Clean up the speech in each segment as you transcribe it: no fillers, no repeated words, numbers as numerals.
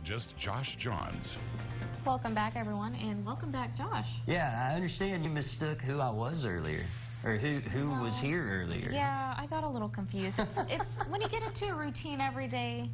meteorologist Josh Johns. Welcome back, everyone, and welcome back, Josh. Yeah, I understand you mistook who I was earlier, or who was here earlier. Yeah, I got a little confused. It's when you get into a routine every day,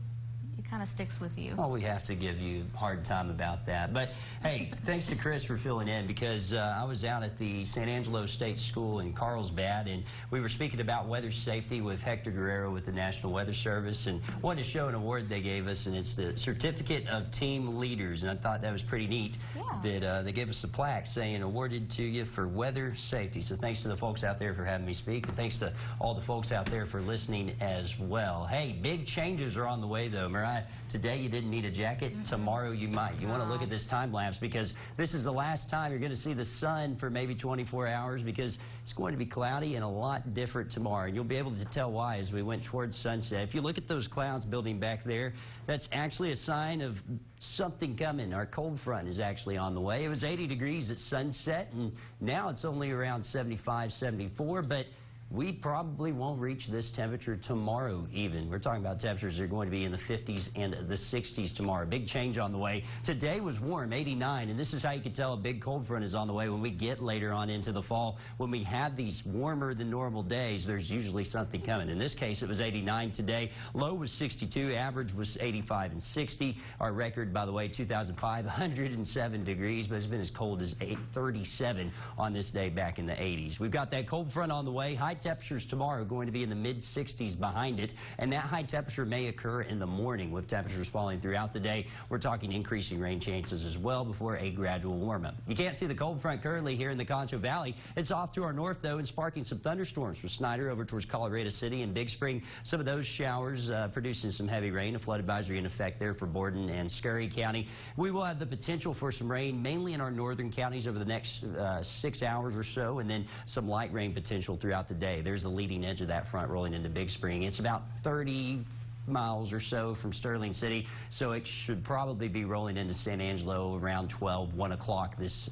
it kind of sticks with you. Well, we have to give you a hard time about that. But, hey, thanks to Chris for filling in, because I was out at the San Angelo State School in Carlsbad, and we were speaking about weather safety with Hector Guerrero with the National Weather Service, and wanted to show an award they gave us, and it's the Certificate of Team Leaders, and I thought that was pretty neat that they gave us a plaque saying awarded to you for weather safety. So thanks to the folks out there for having me speak, and thanks to all the folks out there for listening as well. Hey, big changes are on the way, though, Mariah. Today you didn't need a jacket. Tomorrow you might. You want to look at this time lapse, because this is the last time you're going to see the sun for maybe 24 hours, because it's going to be cloudy and a lot different tomorrow. And you'll be able to tell why as we went towards sunset. If you look at those clouds building back there, that's actually a sign of something coming. Our cold front is actually on the way. It was 80 degrees at sunset, and now it's only around 75, 74, but we probably won't reach this temperature tomorrow even. We're talking about temperatures that are going to be in the 50s and the 60s tomorrow. Big change on the way. Today was warm, 89, and this is how you can tell a big cold front is on the way. When we get later on into the fall, when we have these warmer than normal days, there's usually something coming. In this case, it was 89 today. Low was 62, average was 85 and 60. Our record, by the way, 2,507 degrees, but it's been as cold as 837 on this day back in the 80s. We've got that cold front on the way. High temperatures tomorrow going to be in the mid-60s behind it, and that high temperature may occur in the morning with temperatures falling throughout the day. We're talking increasing rain chances as well before a gradual warm-up. You can't see the cold front currently here in the Concho Valley. It's off to our north, though, and sparking some thunderstorms from Snyder over towards Colorado City and Big Spring. Some of those showers producing some heavy rain. A flood advisory in effect there for Borden and Scurry County. We will have the potential for some rain, mainly in our northern counties over the next 6 hours or so, and then some light rain potential throughout the day. There's the leading edge of that front rolling into Big Spring. It's about 30 miles or so from Sterling City, so it should probably be rolling into San Angelo around 1 o'clock this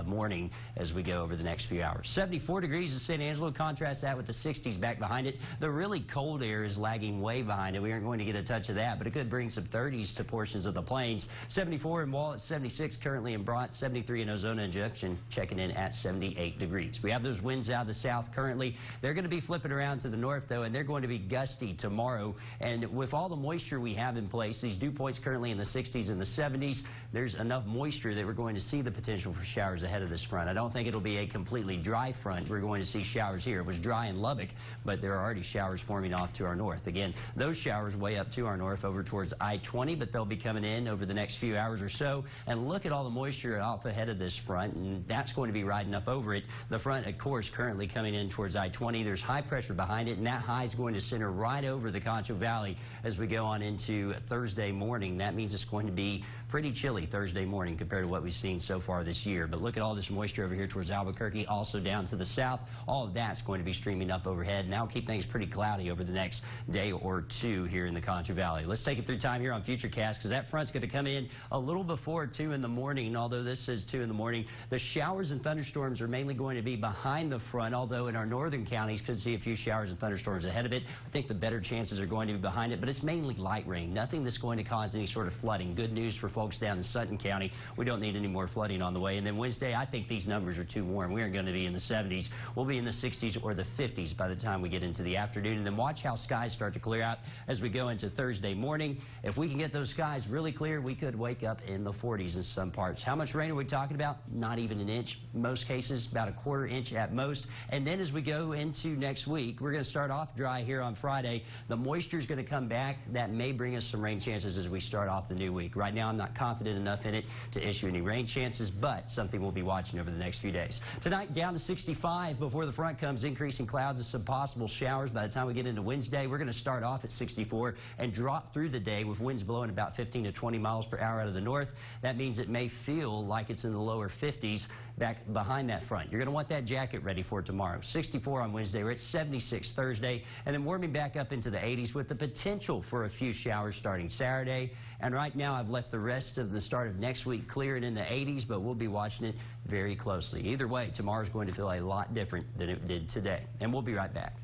morning as we go over the next few hours. 74 degrees in San Angelo. Contrast that with the 60s back behind it. The really cold air is lagging way behind it. We aren't going to get a touch of that, but it could bring some 30s to portions of the plains. 74 in Wallet, 76 currently in Bront, 73 in Ozona and Junction, checking in at 78 degrees. We have those winds out of the south currently. They're going to be flipping around to the north, though, and they're going to be gusty tomorrow. And with all the moisture we have in place, these dew points currently in the 60s and the 70s, there's enough moisture that we're going to see the potential for showers ahead of this front. I don't think it'll be a completely dry front. We're going to see showers here. It was dry in Lubbock, but there are already showers forming off to our north. Again, those showers way up to our north over towards I-20, but they'll be coming in over the next few hours or so. And look at all the moisture off ahead of this front, and that's going to be riding up over it. The front, of course, currently coming in towards I-20. There's high pressure behind it, and that high is going to center right over the Concho Valley as we go on into Thursday morning. That means it's going to be pretty chilly Thursday morning compared to what we've seen so far this year. But look at all this moisture over here towards Albuquerque, also down to the south. All of that's going to be streaming up overhead, and that'll keep things pretty cloudy over the next day or two here in the Concho Valley. Let's take it through time here on Futurecast, because that front's going to come in a little before 2 in the morning. Although this says 2 in the morning, the showers and thunderstorms are mainly going to be behind the front, although in our northern counties could see a few showers and thunderstorms ahead of it. I think the better chances are going to be behind it, but it's mainly light rain. Nothing that's going to cause any sort of flooding. Good news for folks down in Sutton County. We don't need any more flooding on the way. And then Wednesday, I think these numbers are too warm. We aren't going to be in the 70s. We'll be in the 60s or the 50s by the time we get into the afternoon. And then watch how skies start to clear out as we go into Thursday morning. If we can get those skies really clear, we could wake up in the 40s in some parts. How much rain are we talking about? Not even an inch. Most cases, about a quarter inch at most. And then as we go into next week, we're going to start off dry here on Friday. The moisture is going to come back. That may bring us some rain chances as we start off the new week. Right now, I'm not confident enough in it to issue any rain chances, but something we'll be watching over the next few days. Tonight, down to 65 before the front comes. Increasing clouds and some possible showers. By the time we get into Wednesday, we're going to start off at 64 and drop through the day with winds blowing about 15 to 20 miles per hour out of the north. That means it may feel like it's in the lower 50s back behind that front. You're going to want that jacket ready for tomorrow. 64 on Wednesday. We're at 76 Thursday, and then warming back up into the 80s with the potential for a few showers starting Saturday. And right now, I've left the rest of the start of next week clear and in the 80s, but we'll be watching it very closely. Either way, tomorrow's going to feel a lot different than it did today. And we'll be right back.